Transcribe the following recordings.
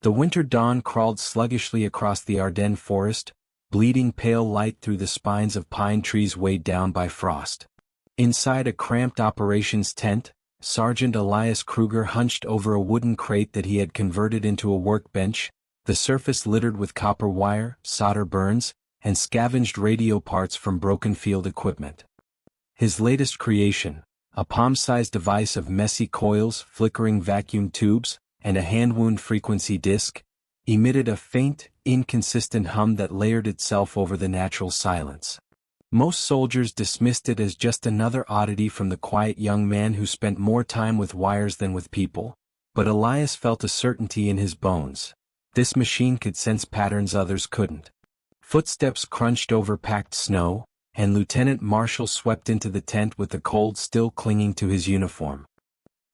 The winter dawn crawled sluggishly across the Ardennes forest, bleeding pale light through the spines of pine trees weighed down by frost. Inside a cramped operations tent, Sergeant Elias Kruger hunched over a wooden crate that he had converted into a workbench, the surface littered with copper wire, solder burns, and scavenged radio parts from broken field equipment. His latest creation, a palm-sized device of messy coils, flickering vacuum tubes, and a hand-wound frequency disc, emitted a faint, inconsistent hum that layered itself over the natural silence. Most soldiers dismissed it as just another oddity from the quiet young man who spent more time with wires than with people, but Elias felt a certainty in his bones. This machine could sense patterns others couldn't. Footsteps crunched over packed snow, and Lieutenant Marshall swept into the tent with the cold still clinging to his uniform.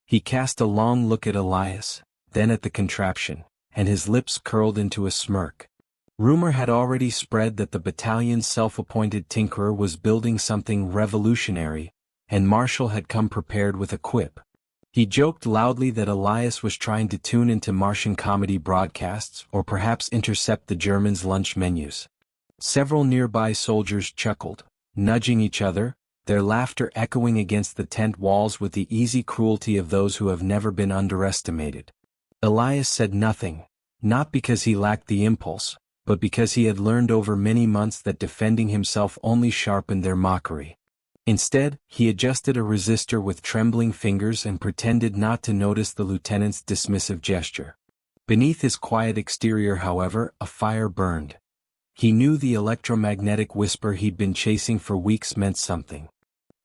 He cast a long look at Elias, then at the contraption, and his lips curled into a smirk. Rumor had already spread that the battalion's self-appointed tinkerer was building something revolutionary, and Marshall had come prepared with a quip. He joked loudly that Elias was trying to tune into Martian comedy broadcasts or perhaps intercept the Germans' lunch menus. Several nearby soldiers chuckled, nudging each other, their laughter echoing against the tent walls with the easy cruelty of those who have never been underestimated. Elias said nothing, not because he lacked the impulse, but because he had learned over many months that defending himself only sharpened their mockery. Instead, he adjusted a resistor with trembling fingers and pretended not to notice the lieutenant's dismissive gesture. Beneath his quiet exterior, however, a fire burned. He knew the electromagnetic whisper he'd been chasing for weeks meant something.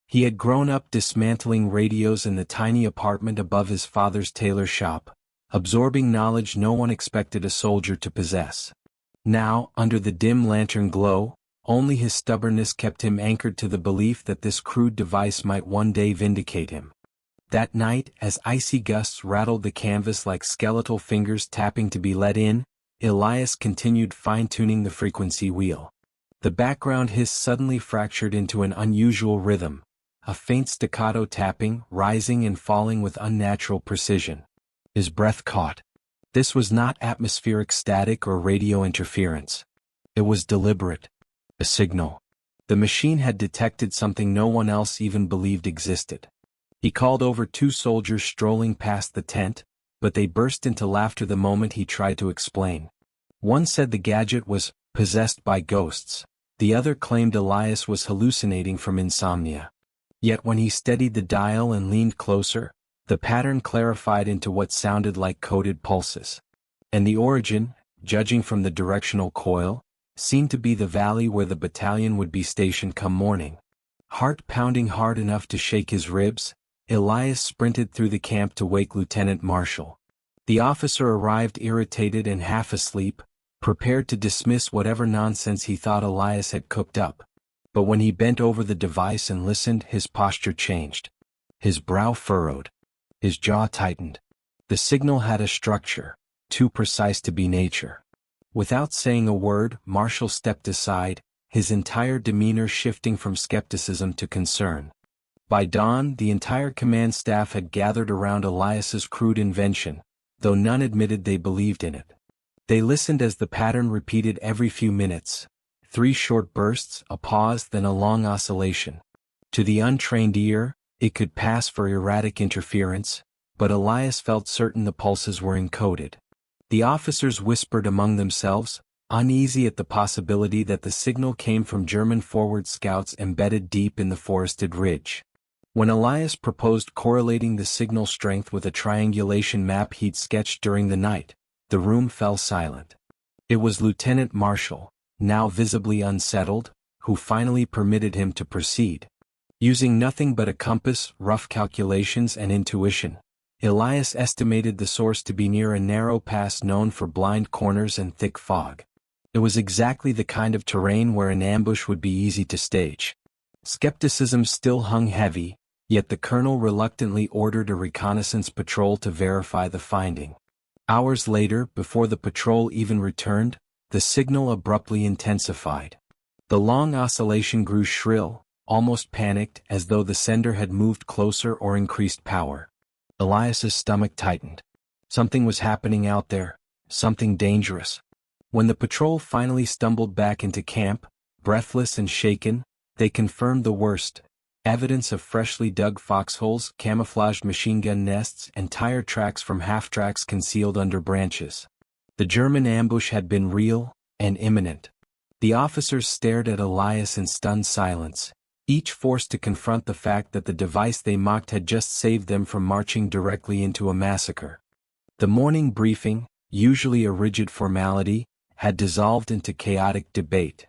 He had grown up dismantling radios in the tiny apartment above his father's tailor shop, absorbing knowledge no one expected a soldier to possess. Now, under the dim lantern glow, only his stubbornness kept him anchored to the belief that this crude device might one day vindicate him. That night, as icy gusts rattled the canvas like skeletal fingers tapping to be let in, Elias continued fine-tuning the frequency wheel. The background hiss suddenly fractured into an unusual rhythm, a faint staccato tapping, rising and falling with unnatural precision. His breath caught. This was not atmospheric static or radio interference. It was deliberate. A signal. The machine had detected something no one else even believed existed. He called over two soldiers strolling past the tent, but they burst into laughter the moment he tried to explain. One said the Gadget was possessed by ghosts. The other claimed Elias was hallucinating from insomnia. Yet when he steadied the dial and leaned closer, the pattern clarified into what sounded like coded pulses. And the origin, judging from the directional coil, seemed to be the valley where the battalion would be stationed come morning. Heart pounding hard enough to shake his ribs, Elias sprinted through the camp to wake Lieutenant Marshall. The officer arrived irritated and half asleep, prepared to dismiss whatever nonsense he thought Elias had cooked up. But when he bent over the device and listened, his posture changed. His brow furrowed. His jaw tightened. The signal had a structure, too precise to be nature. Without saying a word, Marshall stepped aside, his entire demeanor shifting from skepticism to concern. By dawn, the entire command staff had gathered around Elias's crude invention, though none admitted they believed in it. They listened as the pattern repeated every few minutes. 3 short bursts, a pause, then a long oscillation. To the untrained ear, it could pass for erratic interference, but Elias felt certain the pulses were encoded. The officers whispered among themselves, uneasy at the possibility that the signal came from German forward scouts embedded deep in the forested ridge. When Elias proposed correlating the signal strength with a triangulation map he'd sketched during the night, the room fell silent. It was Lieutenant Marshall, now visibly unsettled, who finally permitted him to proceed. Using nothing but a compass, rough calculations, and intuition, Elias estimated the source to be near a narrow pass known for blind corners and thick fog. It was exactly the kind of terrain where an ambush would be easy to stage. Skepticism still hung heavy, yet the colonel reluctantly ordered a reconnaissance patrol to verify the finding. Hours later, before the patrol even returned, the signal abruptly intensified. The long oscillation grew shrill, almost panicked, as though the sender had moved closer or increased power. Elias's stomach tightened. Something was happening out there, something dangerous. When the patrol finally stumbled back into camp, breathless and shaken, they confirmed the worst. Evidence of freshly dug foxholes, camouflaged machine gun nests, and tire tracks from half-tracks concealed under branches. The German ambush had been real and imminent. The officers stared at Elias in stunned silence, each forced to confront the fact that the device they mocked had just saved them from marching directly into a massacre. The morning briefing, usually a rigid formality, had dissolved into chaotic debate.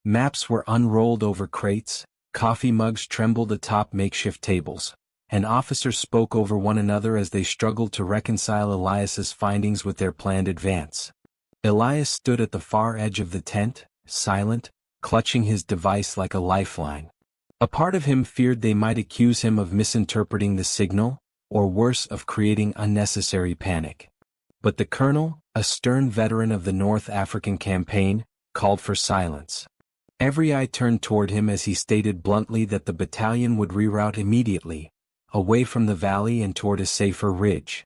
Maps were unrolled over crates, coffee mugs trembled atop makeshift tables, and officers spoke over one another as they struggled to reconcile Elias's findings with their planned advance. Elias stood at the far edge of the tent, silent, clutching his device like a lifeline. A part of him feared they might accuse him of misinterpreting the signal, or worse, of creating unnecessary panic. But the colonel, a stern veteran of the North African campaign, called for silence. Every eye turned toward him as he stated bluntly that the battalion would reroute immediately, away from the valley and toward a safer ridge.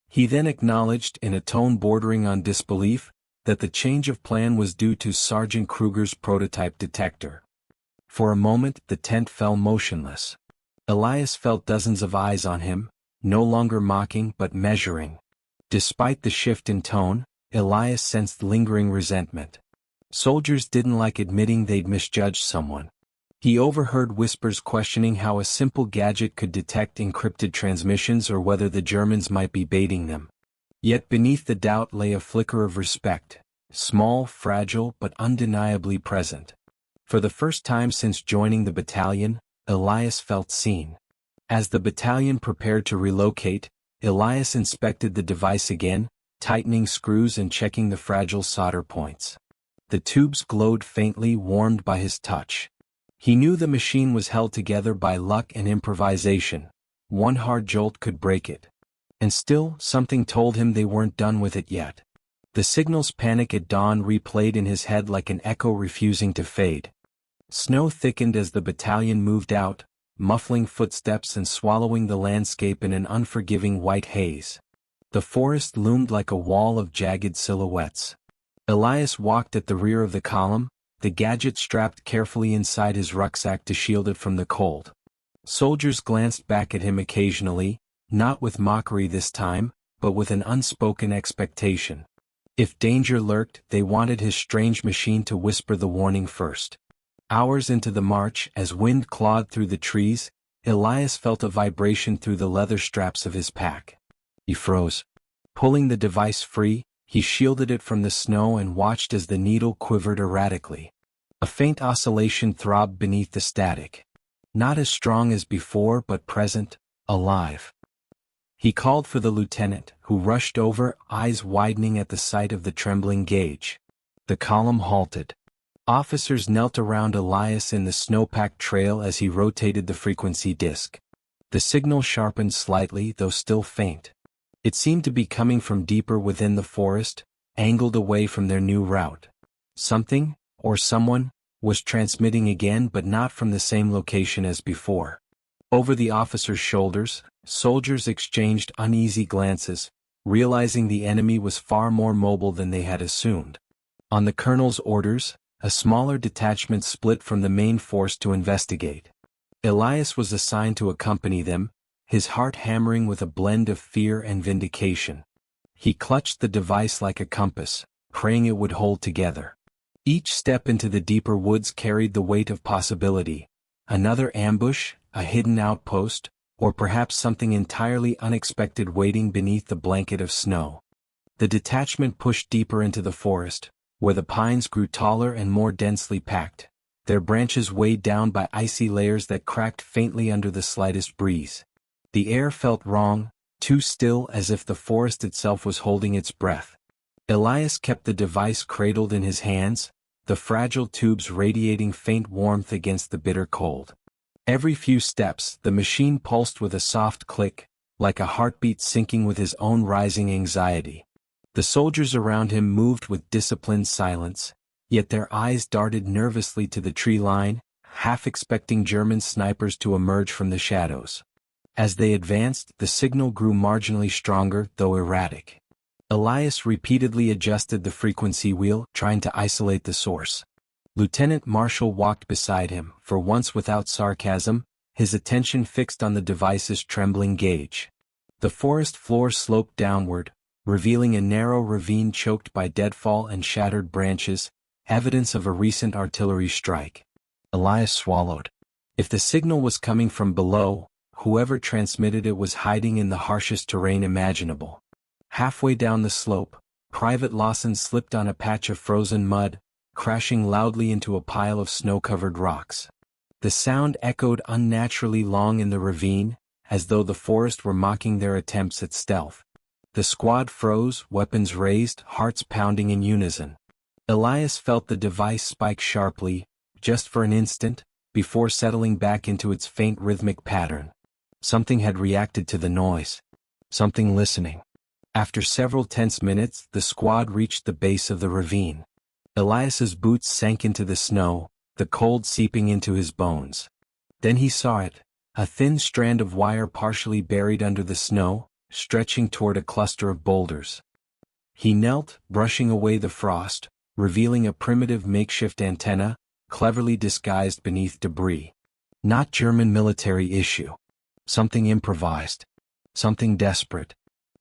He then acknowledged, in a tone bordering on disbelief, that the change of plan was due to Sergeant Kruger's prototype detector. For a moment the tent fell motionless. Elias felt dozens of eyes on him, no longer mocking but measuring. Despite the shift in tone, Elias sensed lingering resentment. Soldiers didn't like admitting they'd misjudged someone. He overheard whispers questioning how a simple gadget could detect encrypted transmissions or whether the Germans might be baiting them. Yet beneath the doubt lay a flicker of respect, small, fragile, but undeniably present. For the first time since joining the battalion, Elias felt seen. As the battalion prepared to relocate, Elias inspected the device again, tightening screws and checking the fragile solder points. The tubes glowed faintly, warmed by his touch. He knew the machine was held together by luck and improvisation. One hard jolt could break it. And still, something told him they weren't done with it yet. The signal's panic at dawn replayed in his head like an echo refusing to fade. Snow thickened as the battalion moved out, muffling footsteps and swallowing the landscape in an unforgiving white haze. The forest loomed like a wall of jagged silhouettes. Elias walked at the rear of the column, the gadget strapped carefully inside his rucksack to shield it from the cold. Soldiers glanced back at him occasionally, not with mockery this time, but with an unspoken expectation. If danger lurked, they wanted his strange machine to whisper the warning first. Hours into the march, as wind clawed through the trees, Elias felt a vibration through the leather straps of his pack. He froze. Pulling the device free, he shielded it from the snow and watched as the needle quivered erratically. A faint oscillation throbbed beneath the static. Not as strong as before but present, alive. He called for the lieutenant, who rushed over, eyes widening at the sight of the trembling gauge. The column halted. Officers knelt around Elias in the snow-packed trail as he rotated the frequency disc. The signal sharpened slightly, though still faint. It seemed to be coming from deeper within the forest, angled away from their new route. Something, or someone, was transmitting again but not from the same location as before. Over the officers' shoulders, soldiers exchanged uneasy glances, realizing the enemy was far more mobile than they had assumed. On the colonel's orders, a smaller detachment split from the main force to investigate. Elias was assigned to accompany them, his heart hammering with a blend of fear and vindication. He clutched the device like a compass, praying it would hold together. Each step into the deeper woods carried the weight of possibility. Another ambush, a hidden outpost, or perhaps something entirely unexpected waiting beneath the blanket of snow. The detachment pushed deeper into the forest, where the pines grew taller and more densely packed, their branches weighed down by icy layers that cracked faintly under the slightest breeze. The air felt wrong, too still, as if the forest itself was holding its breath. Elias kept the device cradled in his hands, the fragile tubes radiating faint warmth against the bitter cold. Every few steps, the machine pulsed with a soft click, like a heartbeat syncing with his own rising anxiety. The soldiers around him moved with disciplined silence, yet their eyes darted nervously to the tree line, half expecting German snipers to emerge from the shadows. As they advanced, the signal grew marginally stronger, though erratic. Elias repeatedly adjusted the frequency wheel, trying to isolate the source. Lieutenant Marshall walked beside him, for once without sarcasm, his attention fixed on the device's trembling gauge. The forest floor sloped downward, revealing a narrow ravine choked by deadfall and shattered branches, evidence of a recent artillery strike. Elias swallowed. If the signal was coming from below, whoever transmitted it was hiding in the harshest terrain imaginable. Halfway down the slope, Private Lawson slipped on a patch of frozen mud, crashing loudly into a pile of snow-covered rocks. The sound echoed unnaturally long in the ravine, as though the forest were mocking their attempts at stealth. The squad froze, weapons raised, hearts pounding in unison. Elias felt the device spike sharply, just for an instant, before settling back into its faint rhythmic pattern. Something had reacted to the noise. Something listening. After several tense minutes, the squad reached the base of the ravine. Elias's boots sank into the snow, the cold seeping into his bones. Then he saw it, a thin strand of wire partially buried under the snow, stretching toward a cluster of boulders. He knelt, brushing away the frost, revealing a primitive makeshift antenna, cleverly disguised beneath debris. Not German military issue. Something improvised. Something desperate.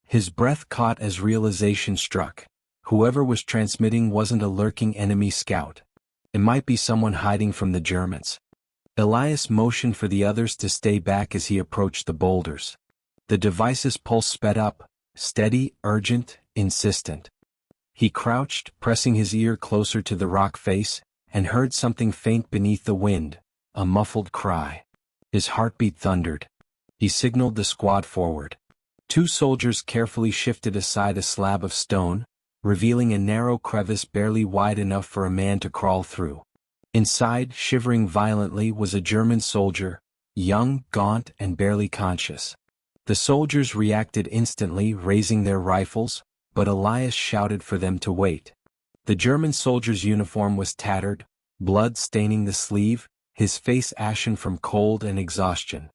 His breath caught as realization struck. Whoever was transmitting wasn't a lurking enemy scout. It might be someone hiding from the Germans. Elias motioned for the others to stay back as he approached the boulders. The device's pulse sped up, steady, urgent, insistent. He crouched, pressing his ear closer to the rock face, and heard something faint beneath the wind, a muffled cry. His heartbeat thundered. He signaled the squad forward. 2 soldiers carefully shifted aside a slab of stone, revealing a narrow crevice barely wide enough for a man to crawl through. Inside, shivering violently, was a German soldier, young, gaunt, and barely conscious. The soldiers reacted instantly, raising their rifles, but Elias shouted for them to wait. The German soldier's uniform was tattered, blood staining the sleeve, his face ashen from cold and exhaustion.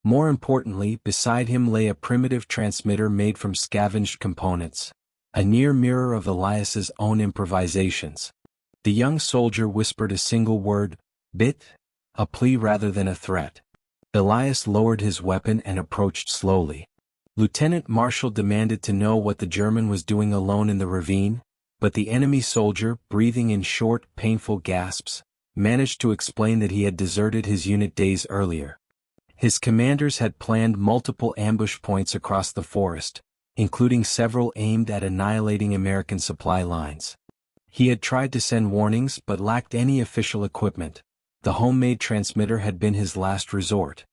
More importantly, beside him lay a primitive transmitter made from scavenged components, a near mirror of Elias's own improvisations. The young soldier whispered a single word, "Bit," a plea rather than a threat. Elias lowered his weapon and approached slowly. Lieutenant Marshall demanded to know what the German was doing alone in the ravine, but the enemy soldier, breathing in short, painful gasps, managed to explain that he had deserted his unit days earlier. His commanders had planned multiple ambush points across the forest, including several aimed at annihilating American supply lines. He had tried to send warnings but lacked any official equipment. The homemade transmitter had been his last resort.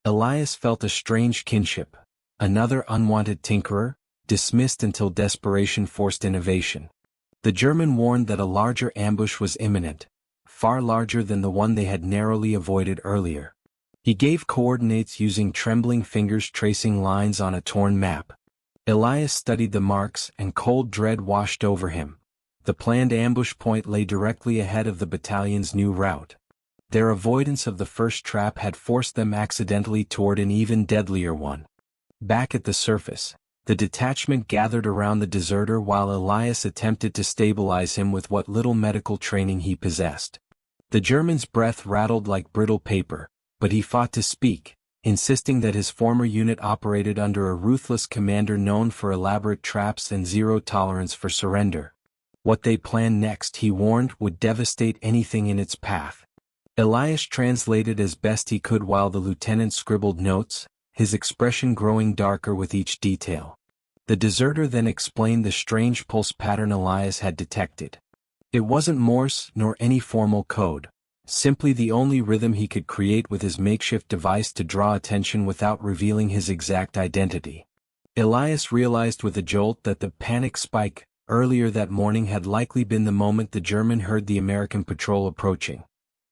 Elias felt a strange kinship. Another unwanted tinkerer, dismissed until desperation forced innovation. The German warned that a larger ambush was imminent, far larger than the one they had narrowly avoided earlier. He gave coordinates using trembling fingers, tracing lines on a torn map. Elias studied the marks, and cold dread washed over him. The planned ambush point lay directly ahead of the battalion's new route. Their avoidance of the first trap had forced them accidentally toward an even deadlier one. Back at the surface, the detachment gathered around the deserter while Elias attempted to stabilize him with what little medical training he possessed. The German's breath rattled like brittle paper, but he fought to speak, insisting that his former unit operated under a ruthless commander known for elaborate traps and zero tolerance for surrender. What they planned next, he warned, would devastate anything in its path. Elias translated as best he could while the lieutenant scribbled notes, his expression growing darker with each detail. The deserter then explained the strange pulse pattern Elias had detected. It wasn't Morse nor any formal code, simply the only rhythm he could create with his makeshift device to draw attention without revealing his exact identity. Elias realized with a jolt that the panic spike earlier that morning had likely been the moment the German heard the American patrol approaching.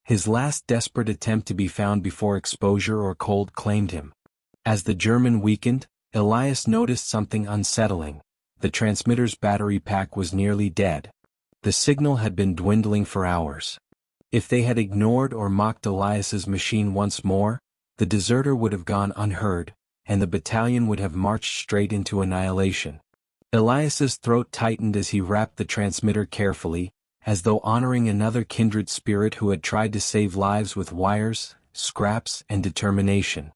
His last desperate attempt to be found before exposure or cold claimed him. As the German weakened, Elias noticed something unsettling. The transmitter's battery pack was nearly dead. The signal had been dwindling for hours. If they had ignored or mocked Elias's machine once more, the deserter would have gone unheard, and the battalion would have marched straight into annihilation. Elias's throat tightened as he wrapped the transmitter carefully, as though honoring another kindred spirit who had tried to save lives with wires, scraps, and determination.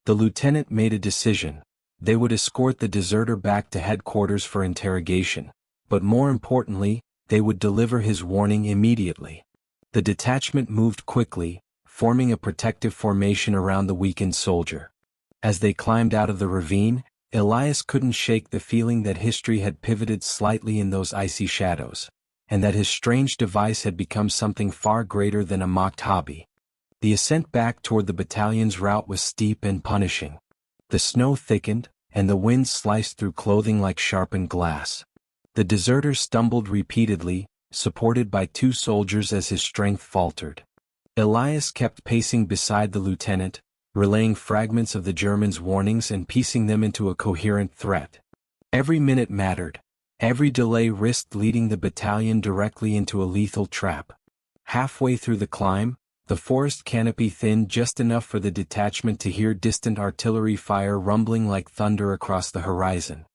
The lieutenant made a decision. They would escort the deserter back to headquarters for interrogation, but more importantly, they would deliver his warning immediately. The detachment moved quickly, forming a protective formation around the weakened soldier. As they climbed out of the ravine, Elias couldn't shake the feeling that history had pivoted slightly in those icy shadows, and that his strange device had become something far greater than a mocked hobby. The ascent back toward the battalion's route was steep and punishing. The snow thickened, and the wind sliced through clothing like sharpened glass. The deserter stumbled repeatedly, supported by 2 soldiers as his strength faltered. Elias kept pacing beside the lieutenant, relaying fragments of the Germans' warnings and piecing them into a coherent threat. Every minute mattered. Every delay risked leading the battalion directly into a lethal trap. Halfway through the climb, the forest canopy thinned just enough for the detachment to hear distant artillery fire rumbling like thunder across the horizon.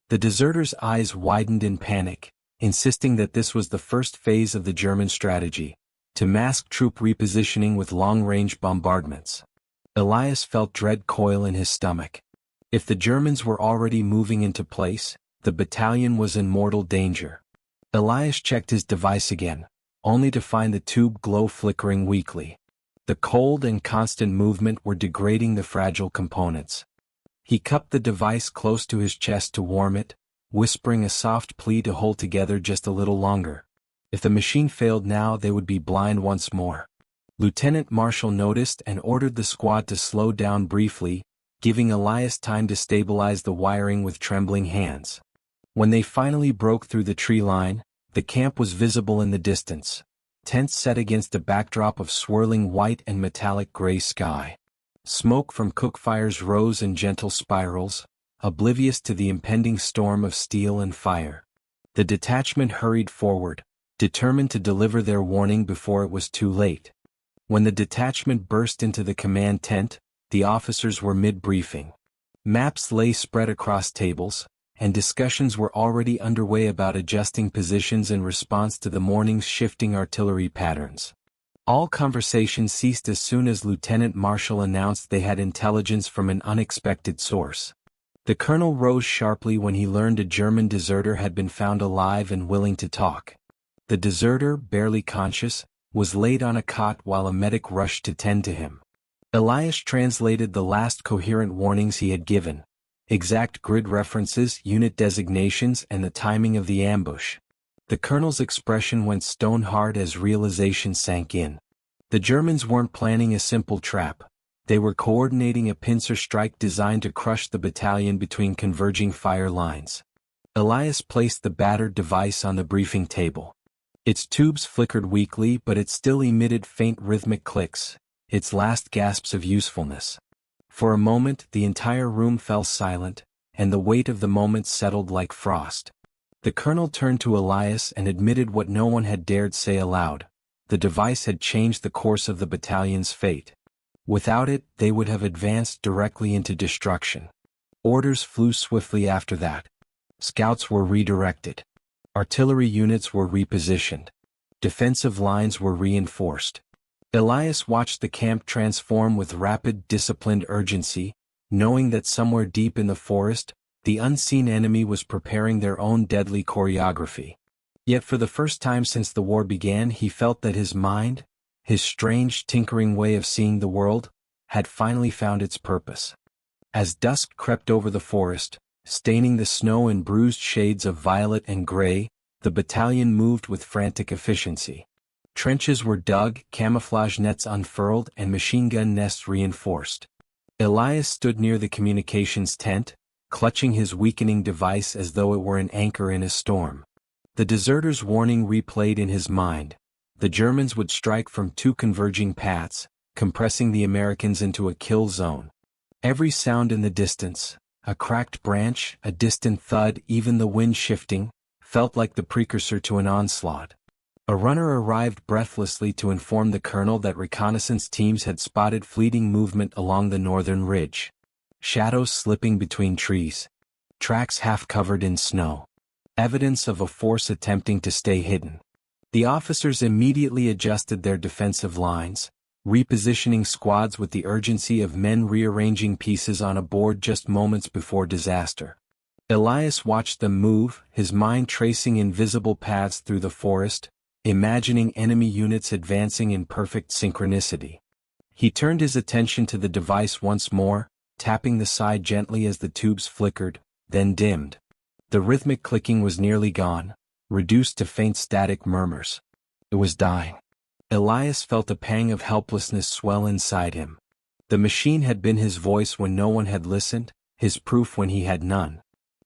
The deserters' eyes widened in panic, insisting that this was the first phase of the German strategy, to mask troop repositioning with long-range bombardments. Elias felt dread coil in his stomach. If the Germans were already moving into place, the battalion was in mortal danger. Elias checked his device again, only to find the tube glow flickering weakly. The cold and constant movement were degrading the fragile components. He cupped the device close to his chest to warm it, whispering a soft plea to hold together just a little longer. If the machine failed now, they would be blind once more. Lieutenant Marshall noticed and ordered the squad to slow down briefly, giving Elias time to stabilize the wiring with trembling hands. When they finally broke through the tree line, the camp was visible in the distance, tents set against a backdrop of swirling white and metallic gray sky. Smoke from cook fires rose in gentle spirals, oblivious to the impending storm of steel and fire. The detachment hurried forward, determined to deliver their warning before it was too late. When the detachment burst into the command tent, the officers were mid-briefing. Maps lay spread across tables, and discussions were already underway about adjusting positions in response to the morning's shifting artillery patterns. All conversation ceased as soon as Lieutenant Marshall announced they had intelligence from an unexpected source. The colonel rose sharply when he learned a German deserter had been found alive and willing to talk. The deserter, barely conscious, was laid on a cot while a medic rushed to tend to him. Elias translated the last coherent warnings he had given. Exact grid references, unit designations, and the timing of the ambush. The colonel's expression went stone-hard as realization sank in. The Germans weren't planning a simple trap. They were coordinating a pincer strike designed to crush the battalion between converging fire lines. Elias placed the battered device on the briefing table. Its tubes flickered weakly, but it still emitted faint rhythmic clicks, its last gasps of usefulness. For a moment, the entire room fell silent, and the weight of the moment settled like frost. The colonel turned to Elias and admitted what no one had dared say aloud. The device had changed the course of the battalion's fate. Without it, they would have advanced directly into destruction. Orders flew swiftly after that. Scouts were redirected. Artillery units were repositioned. Defensive lines were reinforced. Elias watched the camp transform with rapid, disciplined urgency, knowing that somewhere deep in the forest, the unseen enemy was preparing their own deadly choreography. Yet for the first time since the war began, he felt that his mind, his strange, tinkering way of seeing the world, had finally found its purpose. As dusk crept over the forest, staining the snow in bruised shades of violet and gray, the battalion moved with frantic efficiency. Trenches were dug, camouflage nets unfurled, and machine gun nests reinforced. Elias stood near the communications tent, clutching his weakening device as though it were an anchor in a storm. The deserter's warning replayed in his mind. The Germans would strike from 2 converging paths, compressing the Americans into a kill zone. Every sound in the distance, a cracked branch, a distant thud, even the wind shifting, felt like the precursor to an onslaught. A runner arrived breathlessly to inform the colonel that reconnaissance teams had spotted fleeting movement along the northern ridge. Shadows slipping between trees. Tracks half covered in snow. evidence of a force attempting to stay hidden. The officers immediately adjusted their defensive lines, repositioning squads with the urgency of men rearranging pieces on a board just moments before disaster. Elias watched them move, his mind tracing invisible paths through the forest, imagining enemy units advancing in perfect synchronicity. He turned his attention to the device once more, tapping the side gently as the tubes flickered, then dimmed. The rhythmic clicking was nearly gone, reduced to faint static murmurs. It was dying. Elias felt a pang of helplessness swell inside him. The machine had been his voice when no one had listened, his proof when he had none.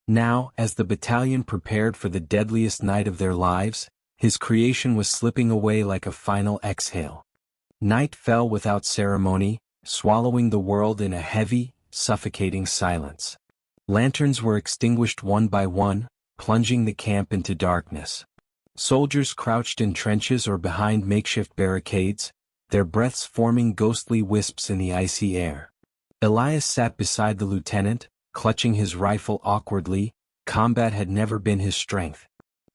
Now, as the battalion prepared for the deadliest night of their lives, his creation was slipping away like a final exhale. Night fell without ceremony, swallowing the world in a heavy, suffocating silence. Lanterns were extinguished one by one, plunging the camp into darkness. Soldiers crouched in trenches or behind makeshift barricades, their breaths forming ghostly wisps in the icy air. Elias sat beside the lieutenant, clutching his rifle awkwardly. Combat had never been his strength.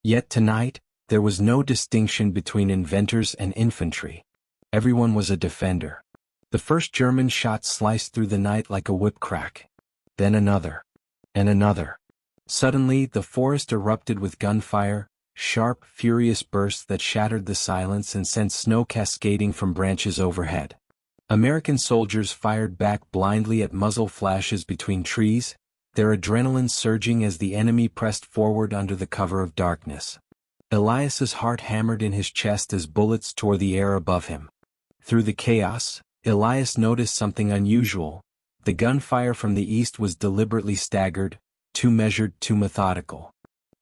Yet tonight, there was no distinction between inventors and infantry. Everyone was a defender. The first German shot sliced through the night like a whip crack. Then another. And another. Suddenly, the forest erupted with gunfire, sharp, furious bursts that shattered the silence and sent snow cascading from branches overhead. American soldiers fired back blindly at muzzle flashes between trees, their adrenaline surging as the enemy pressed forward under the cover of darkness. Elias's heart hammered in his chest as bullets tore the air above him. Through the chaos, Elias noticed something unusual. The gunfire from the east was deliberately staggered, too measured, too methodical.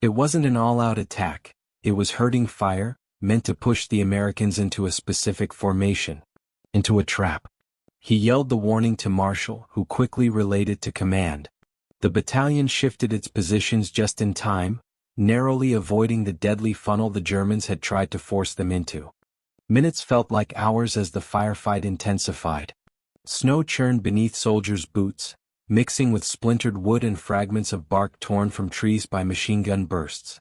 It wasn't an all-out attack, it was herding fire, meant to push the Americans into a specific formation. Into a trap. He yelled the warning to Marshall, who quickly relayed it to command. The battalion shifted its positions just in time, narrowly avoiding the deadly funnel the Germans had tried to force them into. Minutes felt like hours as the firefight intensified. Snow churned beneath soldiers' boots, mixing with splintered wood and fragments of bark torn from trees by machine gun bursts.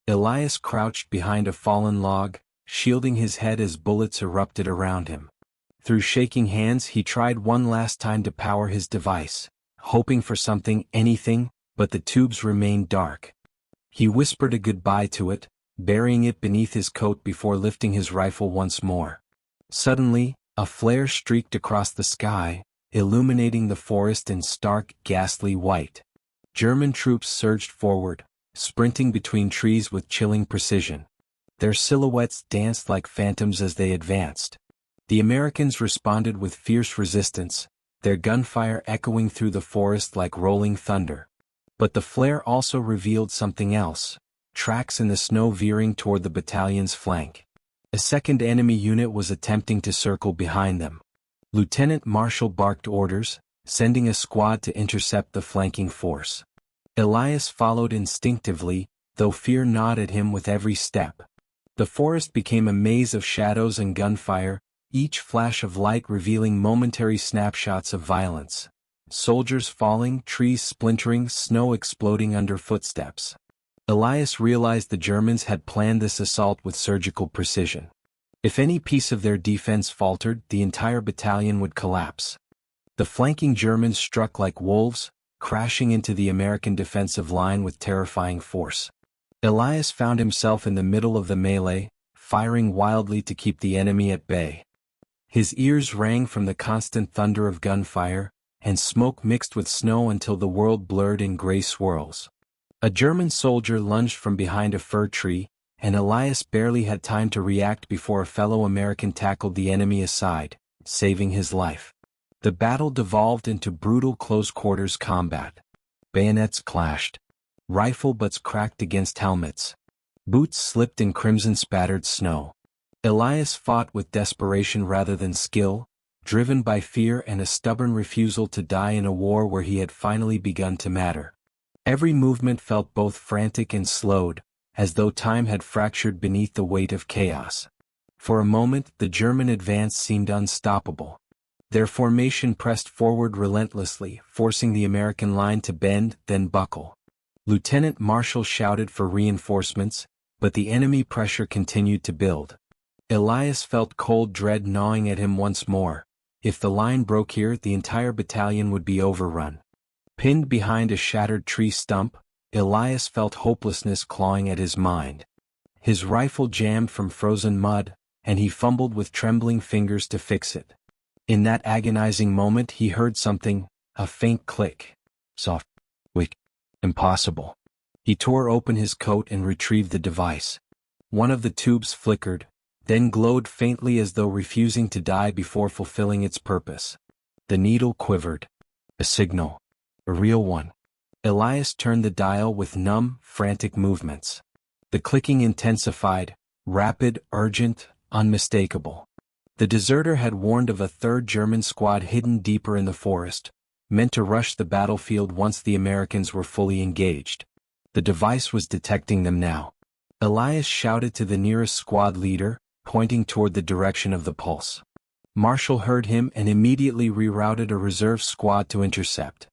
Elias crouched behind a fallen log, shielding his head as bullets erupted around him. Through shaking hands he tried one last time to power his device, hoping for something, anything, but the tubes remained dark. He whispered a goodbye to it, burying it beneath his coat before lifting his rifle once more. Suddenly, a flare streaked across the sky, illuminating the forest in stark, ghastly white. German troops surged forward, sprinting between trees with chilling precision. Their silhouettes danced like phantoms as they advanced. The Americans responded with fierce resistance, their gunfire echoing through the forest like rolling thunder. But the flare also revealed something else, tracks in the snow veering toward the battalion's flank. A second enemy unit was attempting to circle behind them. Lieutenant Marshall barked orders, sending a squad to intercept the flanking force. Elias followed instinctively, though fear gnawed at him with every step. The forest became a maze of shadows and gunfire, each flash of light revealing momentary snapshots of violence. Soldiers falling, trees splintering, snow exploding under footsteps. Elias realized the Germans had planned this assault with surgical precision. If any piece of their defense faltered, the entire battalion would collapse. The flanking Germans struck like wolves, crashing into the American defensive line with terrifying force. Elias found himself in the middle of the melee, firing wildly to keep the enemy at bay. His ears rang from the constant thunder of gunfire, and smoke mixed with snow until the world blurred in gray swirls. A German soldier lunged from behind a fir tree, and Elias barely had time to react before a fellow American tackled the enemy aside, saving his life. The battle devolved into brutal close-quarters combat. Bayonets clashed. Rifle butts cracked against helmets. Boots slipped in crimson-spattered snow. Elias fought with desperation rather than skill, driven by fear and a stubborn refusal to die in a war where he had finally begun to matter. Every movement felt both frantic and slowed, as though time had fractured beneath the weight of chaos. For a moment, the German advance seemed unstoppable. Their formation pressed forward relentlessly, forcing the American line to bend, then buckle. Lieutenant Marshall shouted for reinforcements, but the enemy pressure continued to build. Elias felt cold dread gnawing at him once more. If the line broke here, the entire battalion would be overrun. Pinned behind a shattered tree stump, Elias felt hopelessness clawing at his mind. His rifle jammed from frozen mud, and he fumbled with trembling fingers to fix it. In that agonizing moment he heard something, a faint click. Soft. Wick. Impossible. He tore open his coat and retrieved the device. One of the tubes flickered, then glowed faintly as though refusing to die before fulfilling its purpose. The needle quivered. A signal. A real one. Elias turned the dial with numb, frantic movements. The clicking intensified, rapid, urgent, unmistakable. The deserter had warned of a third German squad hidden deeper in the forest, meant to rush the battlefield once the Americans were fully engaged. The device was detecting them now. Elias shouted to the nearest squad leader, pointing toward the direction of the pulse. Marshall heard him and immediately rerouted a reserve squad to intercept.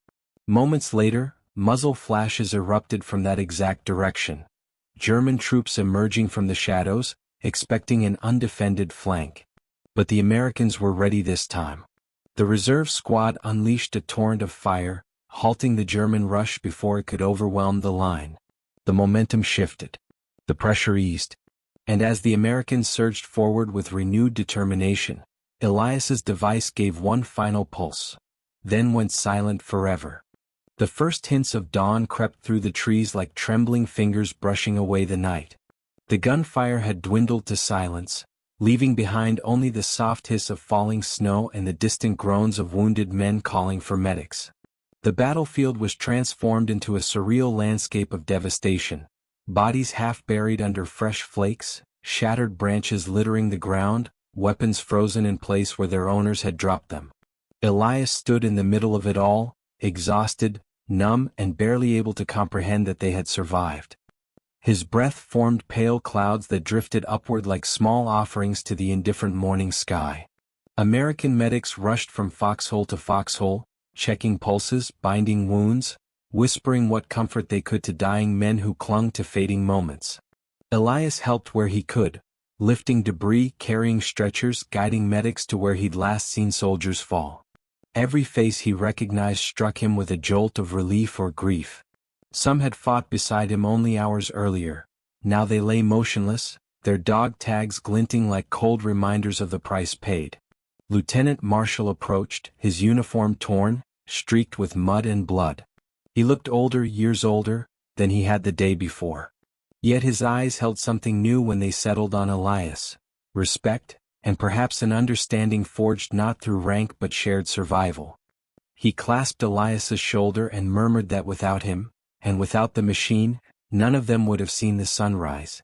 Moments later, muzzle flashes erupted from that exact direction. German troops emerging from the shadows, expecting an undefended flank. But the Americans were ready this time. The reserve squad unleashed a torrent of fire, halting the German rush before it could overwhelm the line. The momentum shifted. The pressure eased. And as the Americans surged forward with renewed determination, Elias's device gave one final pulse, then went silent forever. The first hints of dawn crept through the trees like trembling fingers brushing away the night. The gunfire had dwindled to silence, leaving behind only the soft hiss of falling snow and the distant groans of wounded men calling for medics. The battlefield was transformed into a surreal landscape of devastation. Bodies half buried under fresh flakes, shattered branches littering the ground, weapons frozen in place where their owners had dropped them. Elias stood in the middle of it all, exhausted, numb, and barely able to comprehend that they had survived. His breath formed pale clouds that drifted upward like small offerings to the indifferent morning sky. American medics rushed from foxhole to foxhole, checking pulses, binding wounds, whispering what comfort they could to dying men who clung to fading moments. Elias helped where he could, lifting debris, carrying stretchers, guiding medics to where he'd last seen soldiers fall. Every face he recognized struck him with a jolt of relief or grief. Some had fought beside him only hours earlier. Now they lay motionless, their dog tags glinting like cold reminders of the price paid. Lieutenant Marshall approached, his uniform torn, streaked with mud and blood. He looked older, years older, than he had the day before. Yet his eyes held something new when they settled on Elias. Respect, and perhaps an understanding forged not through rank but shared survival. He clasped Elias's shoulder and murmured that without him, and without the machine, none of them would have seen the sunrise.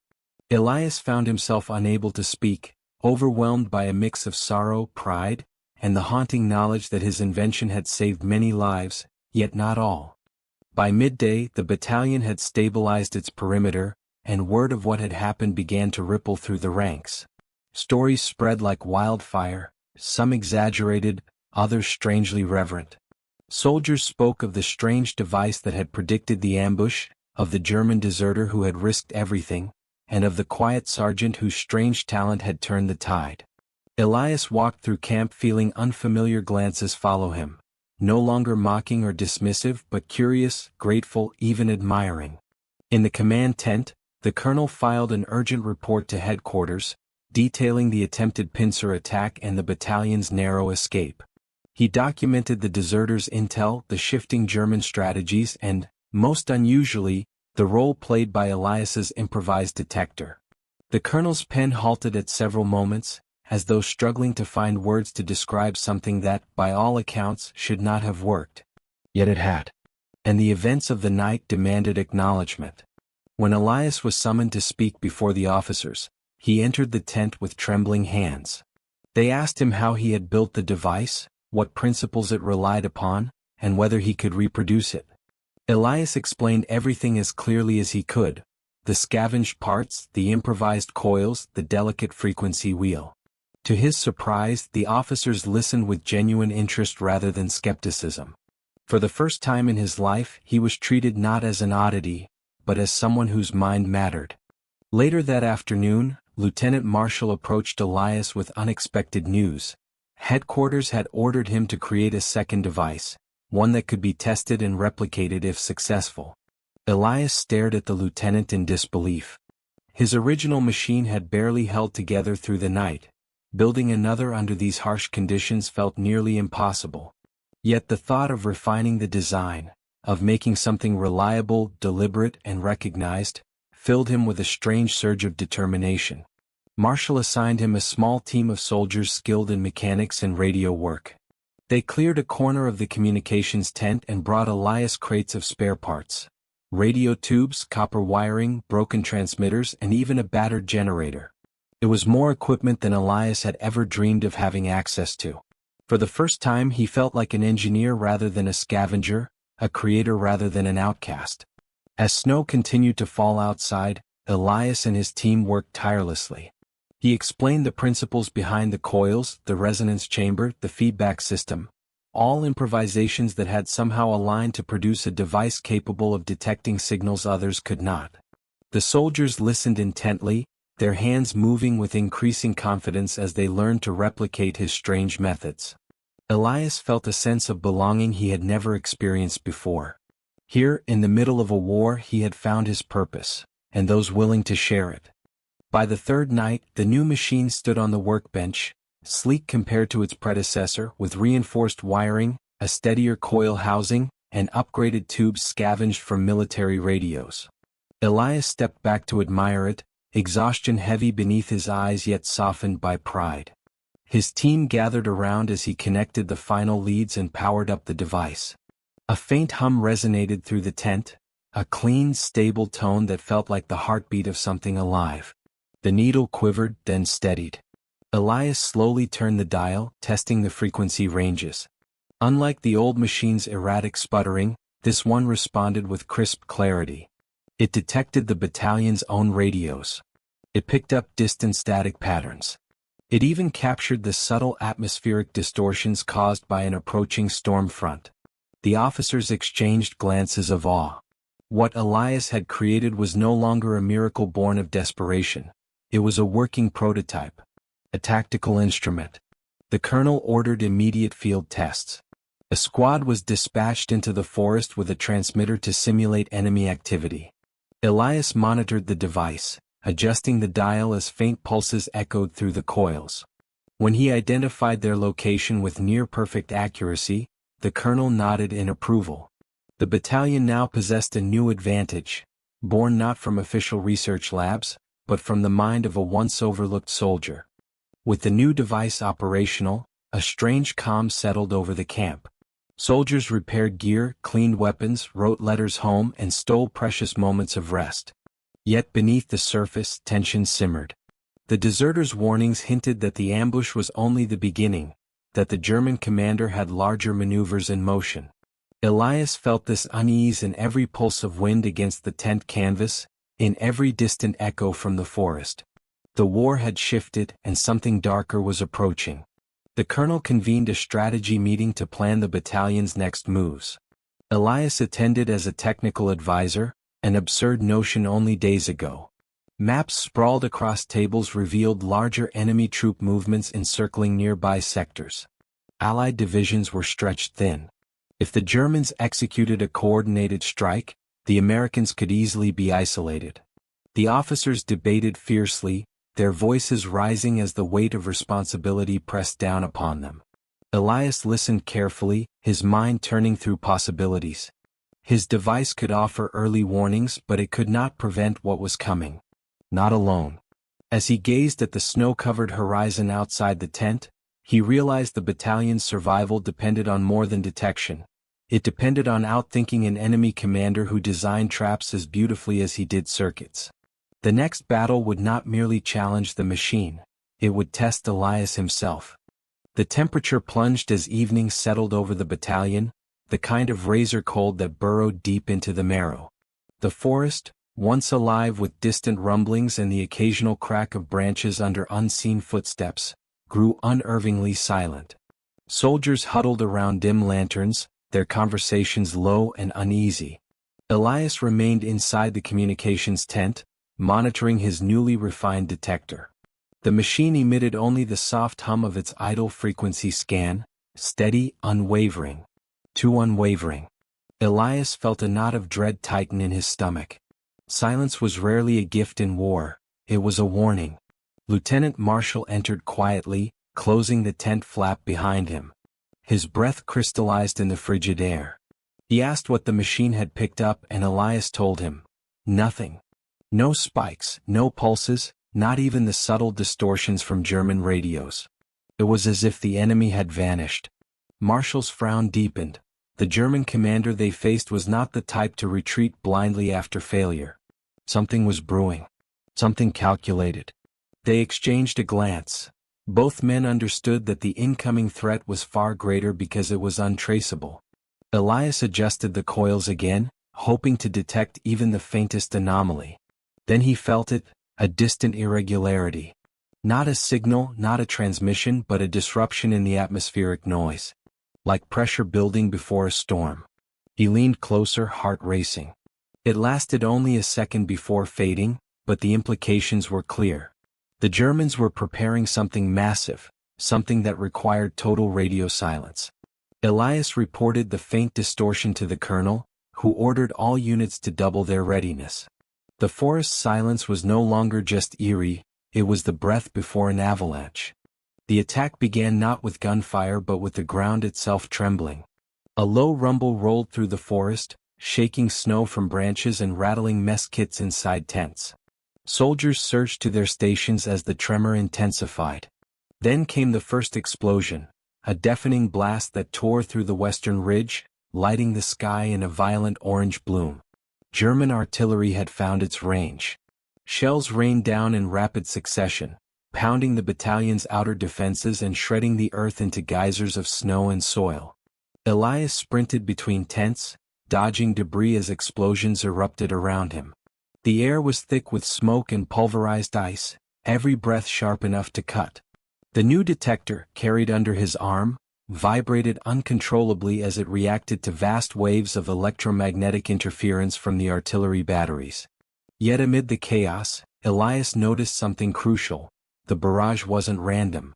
Elias found himself unable to speak, overwhelmed by a mix of sorrow, pride, and the haunting knowledge that his invention had saved many lives, yet not all. By midday, the battalion had stabilized its perimeter, and word of what had happened began to ripple through the ranks. Stories spread like wildfire, some exaggerated, others strangely reverent. Soldiers spoke of the strange device that had predicted the ambush, of the German deserter who had risked everything, and of the quiet sergeant whose strange talent had turned the tide. Elias walked through camp feeling unfamiliar glances follow him, no longer mocking or dismissive but curious, grateful, even admiring. In the command tent, the colonel filed an urgent report to headquarters, detailing the attempted pincer attack and the battalion's narrow escape. He documented the deserters' intel, the shifting German strategies and, most unusually, the role played by Elias's improvised detector. The colonel's pen halted at several moments, as though struggling to find words to describe something that, by all accounts, should not have worked. Yet it had. And the events of the night demanded acknowledgement. When Elias was summoned to speak before the officers, he entered the tent with trembling hands. They asked him how he had built the device, what principles it relied upon, and whether he could reproduce it. Elias explained everything as clearly as he could: the scavenged parts, the improvised coils, the delicate frequency wheel. To his surprise, the officers listened with genuine interest rather than skepticism. For the first time in his life, he was treated not as an oddity, but as someone whose mind mattered. Later that afternoon, Lieutenant Marshall approached Elias with unexpected news. Headquarters had ordered him to create a second device, one that could be tested and replicated if successful. Elias stared at the lieutenant in disbelief. His original machine had barely held together through the night. Building another under these harsh conditions felt nearly impossible. Yet the thought of refining the design, of making something reliable, deliberate, and recognized, filled him with a strange surge of determination. Marshall assigned him a small team of soldiers skilled in mechanics and radio work. They cleared a corner of the communications tent and brought Elias crates of spare parts. Radio tubes, copper wiring, broken transmitters, and even a battered generator. It was more equipment than Elias had ever dreamed of having access to. For the first time he felt like an engineer rather than a scavenger, a creator rather than an outcast. As snow continued to fall outside, Elias and his team worked tirelessly. He explained the principles behind the coils, the resonance chamber, the feedback system, all improvisations that had somehow aligned to produce a device capable of detecting signals others could not. The soldiers listened intently, their hands moving with increasing confidence as they learned to replicate his strange methods. Elias felt a sense of belonging he had never experienced before. Here, in the middle of a war, he had found his purpose, and those willing to share it. By the third night, the new machine stood on the workbench, sleek compared to its predecessor, with reinforced wiring, a steadier coil housing, and upgraded tubes scavenged from military radios. Elias stepped back to admire it, exhaustion heavy beneath his eyes yet softened by pride. His team gathered around as he connected the final leads and powered up the device. A faint hum resonated through the tent, a clean, stable tone that felt like the heartbeat of something alive. The needle quivered, then steadied. Elias slowly turned the dial, testing the frequency ranges. Unlike the old machine's erratic sputtering, this one responded with crisp clarity. It detected the battalion's own radios. It picked up distant static patterns. It even captured the subtle atmospheric distortions caused by an approaching storm front. The officers exchanged glances of awe. What Elias had created was no longer a miracle born of desperation. It was a working prototype. A tactical instrument. The colonel ordered immediate field tests. A squad was dispatched into the forest with a transmitter to simulate enemy activity. Elias monitored the device, adjusting the dial as faint pulses echoed through the coils. When he identified their location with near-perfect accuracy, the colonel nodded in approval. The battalion now possessed a new advantage, born not from official research labs, but from the mind of a once overlooked soldier. With the new device operational, a strange calm settled over the camp. Soldiers repaired gear, cleaned weapons, wrote letters home, and stole precious moments of rest. Yet beneath the surface, tension simmered. The deserters' warnings hinted that the ambush was only the beginning, that the German commander had larger maneuvers in motion. Elias felt this unease in every pulse of wind against the tent canvas, in every distant echo from the forest. The war had shifted, and something darker was approaching. The colonel convened a strategy meeting to plan the battalion's next moves. Elias attended as a technical advisor, an absurd notion only days ago. Maps sprawled across tables revealed larger enemy troop movements encircling nearby sectors. Allied divisions were stretched thin. If the Germans executed a coordinated strike, the Americans could easily be isolated. The officers debated fiercely, their voices rising as the weight of responsibility pressed down upon them. Elias listened carefully, his mind turning through possibilities. His device could offer early warnings, but it could not prevent what was coming. Not alone. As he gazed at the snow-covered horizon outside the tent, he realized the battalion's survival depended on more than detection. It depended on outthinking an enemy commander who designed traps as beautifully as he did circuits. The next battle would not merely challenge the machine, it would test Elias himself. The temperature plunged as evening settled over the battalion, the kind of razor cold that burrowed deep into the marrow. The forest, once alive with distant rumblings and the occasional crack of branches under unseen footsteps, grew unnervingly silent. Soldiers huddled around dim lanterns, their conversations low and uneasy. Elias remained inside the communications tent, monitoring his newly refined detector. The machine emitted only the soft hum of its idle frequency scan, steady, unwavering. Too unwavering. Elias felt a knot of dread tighten in his stomach. Silence was rarely a gift in war, it was a warning. Lieutenant Marshall entered quietly, closing the tent flap behind him. His breath crystallized in the frigid air. He asked what the machine had picked up and Elias told him. Nothing. No spikes, no pulses, not even the subtle distortions from German radios. It was as if the enemy had vanished. Marshall's frown deepened. The German commander they faced was not the type to retreat blindly after failure. Something was brewing. Something calculated. They exchanged a glance. Both men understood that the incoming threat was far greater because it was untraceable. Elias adjusted the coils again, hoping to detect even the faintest anomaly. Then he felt it, a distant irregularity. Not a signal, not a transmission, but a disruption in the atmospheric noise. Like pressure building before a storm. He leaned closer, heart racing. It lasted only a second before fading, but the implications were clear. The Germans were preparing something massive, something that required total radio silence. Elias reported the faint distortion to the colonel, who ordered all units to double their readiness. The forest silence was no longer just eerie, it was the breath before an avalanche. The attack began not with gunfire but with the ground itself trembling. A low rumble rolled through the forest, shaking snow from branches and rattling mess kits inside tents. Soldiers surged to their stations as the tremor intensified. Then came the first explosion, a deafening blast that tore through the western ridge, lighting the sky in a violent orange bloom. German artillery had found its range. Shells rained down in rapid succession, pounding the battalion's outer defenses and shredding the earth into geysers of snow and soil. Elias sprinted between tents, dodging debris as explosions erupted around him. The air was thick with smoke and pulverized ice, every breath sharp enough to cut. The new detector, carried under his arm, vibrated uncontrollably as it reacted to vast waves of electromagnetic interference from the artillery batteries. Yet amid the chaos, Elias noticed something crucial. The barrage wasn't random.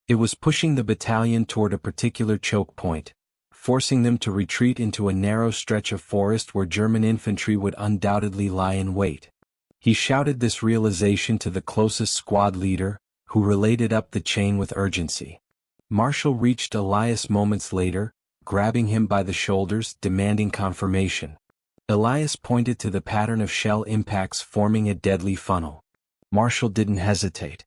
It was pushing the battalion toward a particular choke point, forcing them to retreat into a narrow stretch of forest where German infantry would undoubtedly lie in wait. He shouted this realization to the closest squad leader, who relayed it up the chain with urgency. Marshall reached Elias moments later, grabbing him by the shoulders, demanding confirmation. Elias pointed to the pattern of shell impacts forming a deadly funnel. Marshall didn't hesitate.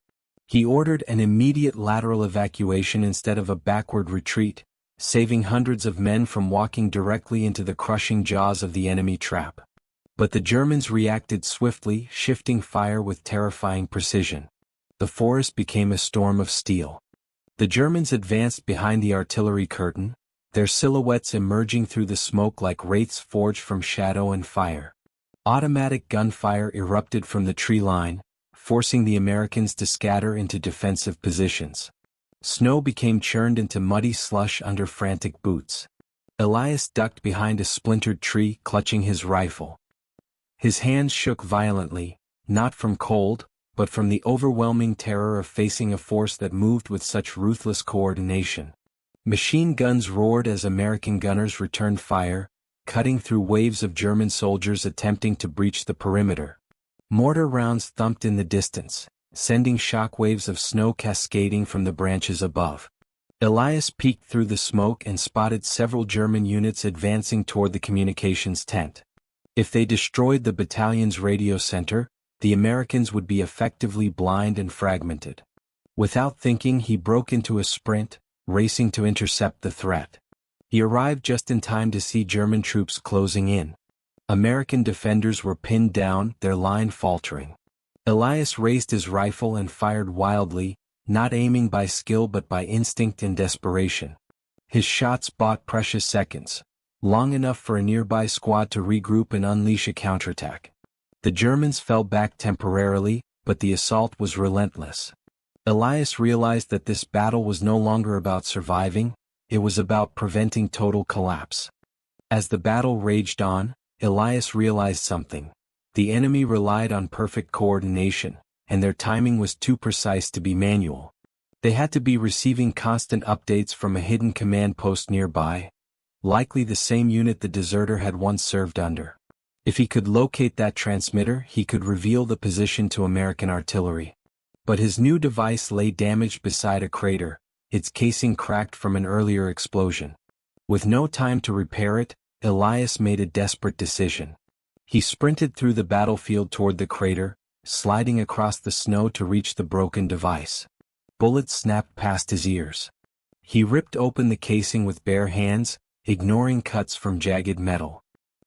He ordered an immediate lateral evacuation instead of a backward retreat, saving hundreds of men from walking directly into the crushing jaws of the enemy trap. But the Germans reacted swiftly, shifting fire with terrifying precision. The forest became a storm of steel. The Germans advanced behind the artillery curtain, their silhouettes emerging through the smoke like wraiths forged from shadow and fire. Automatic gunfire erupted from the tree line, forcing the Americans to scatter into defensive positions. Snow became churned into muddy slush under frantic boots. Elias ducked behind a splintered tree, clutching his rifle. His hands shook violently, not from cold, but from the overwhelming terror of facing a force that moved with such ruthless coordination. Machine guns roared as American gunners returned fire, cutting through waves of German soldiers attempting to breach the perimeter. Mortar rounds thumped in the distance, sending shockwaves of snow cascading from the branches above. Elias peeked through the smoke and spotted several German units advancing toward the communications tent. If they destroyed the battalion's radio center, the Americans would be effectively blind and fragmented. Without thinking, he broke into a sprint, racing to intercept the threat. He arrived just in time to see German troops closing in. American defenders were pinned down, their line faltering. Elias raised his rifle and fired wildly, not aiming by skill but by instinct and desperation. His shots bought precious seconds, long enough for a nearby squad to regroup and unleash a counterattack. The Germans fell back temporarily, but the assault was relentless. Elias realized that this battle was no longer about surviving, it was about preventing total collapse. As the battle raged on, Elias realized something. The enemy relied on perfect coordination, and their timing was too precise to be manual. They had to be receiving constant updates from a hidden command post nearby, likely the same unit the deserter had once served under. If he could locate that transmitter, he could reveal the position to American artillery. But his new device lay damaged beside a crater, its casing cracked from an earlier explosion. With no time to repair it, Elias made a desperate decision. He sprinted through the battlefield toward the crater, sliding across the snow to reach the broken device. Bullets snapped past his ears. He ripped open the casing with bare hands, ignoring cuts from jagged metal.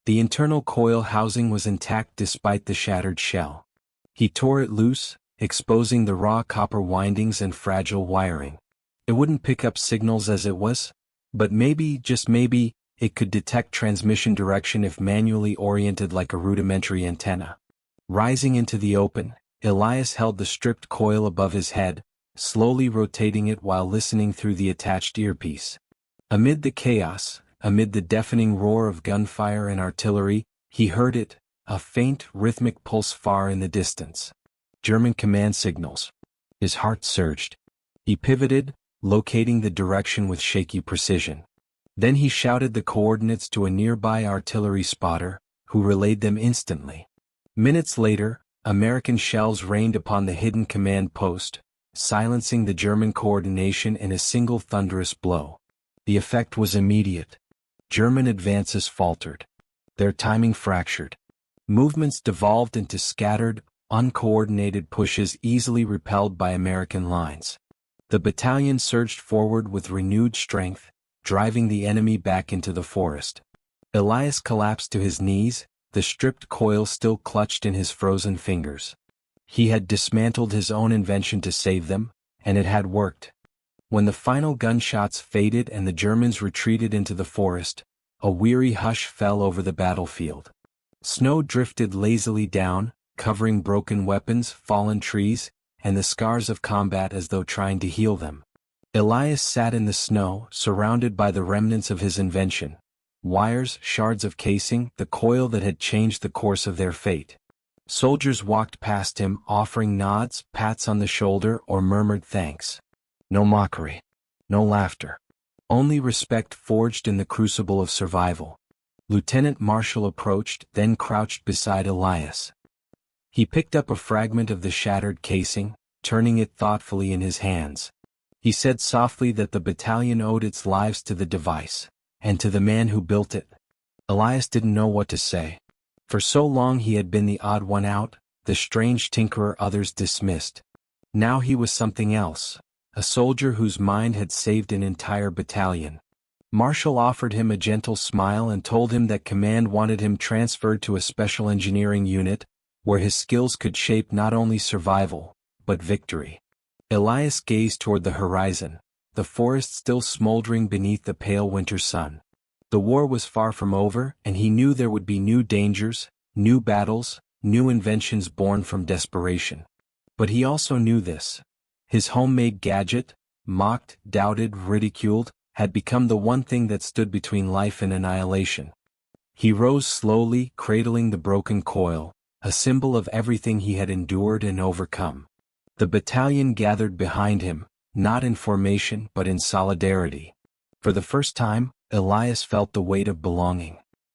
The internal coil housing was intact despite the shattered shell. He tore it loose, exposing the raw copper windings and fragile wiring. It wouldn't pick up signals as it was, but maybe, just maybe, it could detect transmission direction if manually oriented like a rudimentary antenna. Rising into the open, Elias held the stripped coil above his head, slowly rotating it while listening through the attached earpiece. Amid the chaos, amid the deafening roar of gunfire and artillery, he heard it, a faint, rhythmic pulse far in the distance. German command signals. His heart surged. He pivoted, locating the direction with shaky precision. Then he shouted the coordinates to a nearby artillery spotter, who relayed them instantly. Minutes later, American shells rained upon the hidden command post, silencing the German coordination in a single thunderous blow. The effect was immediate. German advances faltered. Their timing fractured. Movements devolved into scattered, uncoordinated pushes easily repelled by American lines. The battalion surged forward with renewed strength, driving the enemy back into the forest. Elias collapsed to his knees, the stripped coil still clutched in his frozen fingers. He had dismantled his own invention to save them, and it had worked. When the final gunshots faded and the Germans retreated into the forest, a weary hush fell over the battlefield. Snow drifted lazily down, covering broken weapons, fallen trees, and the scars of combat as though trying to heal them. Elias sat in the snow, surrounded by the remnants of his invention. Wires, shards of casing, the coil that had changed the course of their fate. Soldiers walked past him, offering nods, pats on the shoulder, or murmured thanks. No mockery. No laughter. Only respect forged in the crucible of survival. Lieutenant Marshall approached, then crouched beside Elias. He picked up a fragment of the shattered casing, turning it thoughtfully in his hands. He said softly that the battalion owed its lives to the device, and to the man who built it. Elias didn't know what to say. For so long he had been the odd one out, the strange tinkerer others dismissed. Now he was something else, a soldier whose mind had saved an entire battalion. Marshall offered him a gentle smile and told him that command wanted him transferred to a special engineering unit, where his skills could shape not only survival, but victory. Elias gazed toward the horizon, the forest still smoldering beneath the pale winter sun. The war was far from over, and he knew there would be new dangers, new battles, new inventions born from desperation. But he also knew this. His homemade gadget, mocked, doubted, ridiculed, had become the one thing that stood between life and annihilation. He rose slowly, cradling the broken coil, a symbol of everything he had endured and overcome. The battalion gathered behind him, not in formation but in solidarity. For the first time, Elias felt the weight of belonging.